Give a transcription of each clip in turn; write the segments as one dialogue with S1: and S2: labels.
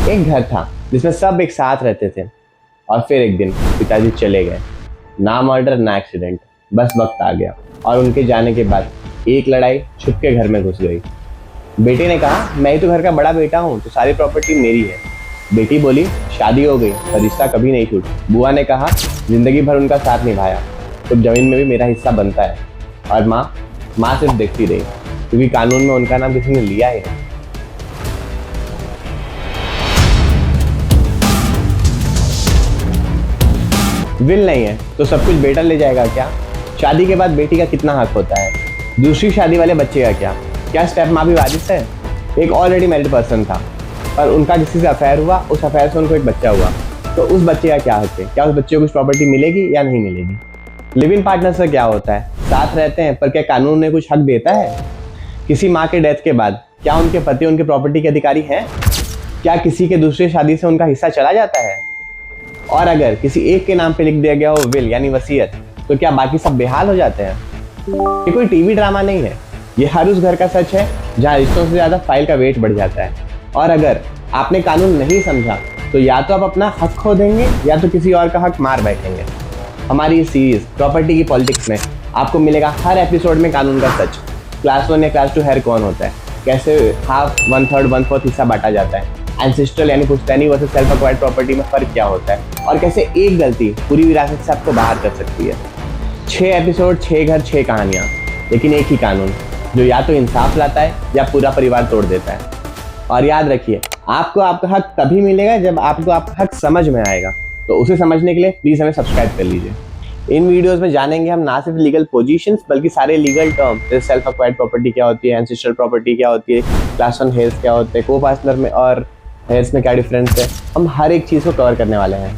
S1: एक घर था जिसमें सब एक साथ रहते थे और फिर एक दिन पिताजी चले गए। ना मर्डर ना एक्सीडेंट, बस वक्त आ गया और उनके जाने के बाद एक लड़ाई छुप के घर में घुस गई। बेटे ने कहा, मैं ही तो घर का बड़ा बेटा हूँ तो सारी प्रॉपर्टी मेरी है। बेटी बोली, शादी हो गई पर रिश्ता कभी नहीं छूट। बुआ ने कहा, जिंदगी भर उनका साथ निभाया तो जमीन में भी मेरा हिस्सा बनता है। और माँ सिर्फ देखती रही क्योंकि कानून में उनका नाम किसी ने लिया ही नहीं। विल नहीं है तो सब कुछ बेटा ले जाएगा क्या? शादी के बाद बेटी का कितना हक होता है? दूसरी शादी वाले बच्चे का क्या स्टेप माँ भी वारिस है? एक ऑलरेडी मैरिड पर्सन था पर उनका किसी से अफेयर हुआ, उस अफेयर से उनको एक बच्चा हुआ तो उस बच्चे का क्या हक है? क्या उस बच्चे को कुछ प्रॉपर्टी मिलेगी या नहीं मिलेगी? लिव इन पार्टनर से क्या होता है? साथ रहते हैं पर क्या कानून ने कुछ हक देता है? किसी माँ के डेथ के बाद क्या उनके पति उनके प्रॉपर्टी के अधिकारी हैं? क्या किसी के दूसरी शादी से उनका हिस्सा चला जाता है? और अगर किसी एक के नाम पे लिख दिया गया हो विल यानी वसीयत, तो क्या बाकी सब बेहाल हो जाते हैं? ये कोई टीवी ड्रामा नहीं है, ये हर उस घर का सच है जहाँ रिश्तों से ज्यादा फाइल का वेट बढ़ जाता है। और अगर आपने कानून नहीं समझा तो या तो आप अपना हक खो देंगे या तो किसी और का हक मार बैठेंगे। हमारी सीरीज प्रॉपर्टी की पॉलिटिक्स में आपको मिलेगा हर एपिसोड में कानून का सच। क्लास 1 या क्लास 2 हेयर कौन होता है, कैसे हाफ 1/3 1/4 हिस्सा बांटा जाता है, एंसेस्ट्रल यानी पुश्तैनी वर्सेस सेल्फ एक्वायर्ड प्रॉपर्टी में फर्क क्या होता है और कैसे एक गलती पूरी विरासत से आपको बाहर कर सकती है। 6 एपिसोड, 6 घर, 6 कहानियाँ, लेकिन एक ही कानून जो या तो इंसाफ लाता है या पूरा परिवार तोड़ देता है। और याद रखिए, आपको आपका हक तभी मिलेगा जब आपको आपका हक समझ में आएगा। तो उसे समझने के लिए प्लीज़ हमें सब्सक्राइब कर लीजिए। इन वीडियोस में जानेंगे हम ना सिर्फ लीगल पोजीशंस बल्कि सारे लीगल टर्म, जैसे सेल्फ एक्वायर्ड प्रॉपर्टी क्या होती है, एंसेस्ट्रल प्रॉपर्टी क्या होती है, क्लास 1 हेयर्स क्या होते हैं, को पार्टनर में और हेयर्स में क्या डिफरेंस है। हम हर एक चीज़ को कवर करने वाले हैं।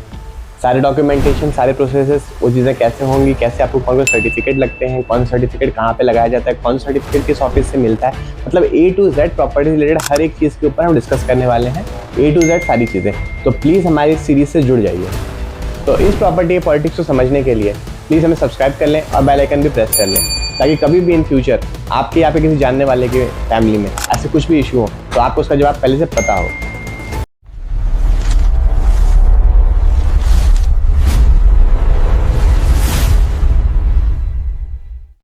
S1: सारे डॉक्यूमेंटेशन, सारे प्रोसेसेस, वो चीज़ें कैसे होंगी, कैसे आपको कौन से सर्टिफिकेट लगते हैं, कौन सा सर्टिफिकेट कहाँ पे लगाया जाता है, कौन सा सर्टिफिकेट किस ऑफिस से मिलता है, मतलब A to Z property related हर एक चीज़ के ऊपर हम डिस्कस करने वाले हैं। A to Z सारी चीज़ें। तो प्लीज़ हमारी इस सीरीज से जुड़ जाइए। तो इस प्रॉपर्टी के पॉलिटिक्स को समझने के लिए प्लीज़ हमें सब्सक्राइब कर लें और बेल आइकन भी प्रेस कर लें, ताकि कभी भी इन फ्यूचर आपके यहाँ पे किसी जानने वाले के फैमिली में ऐसे कुछ भी इशू हो तो आपको उसका जवाब पहले से पता हो।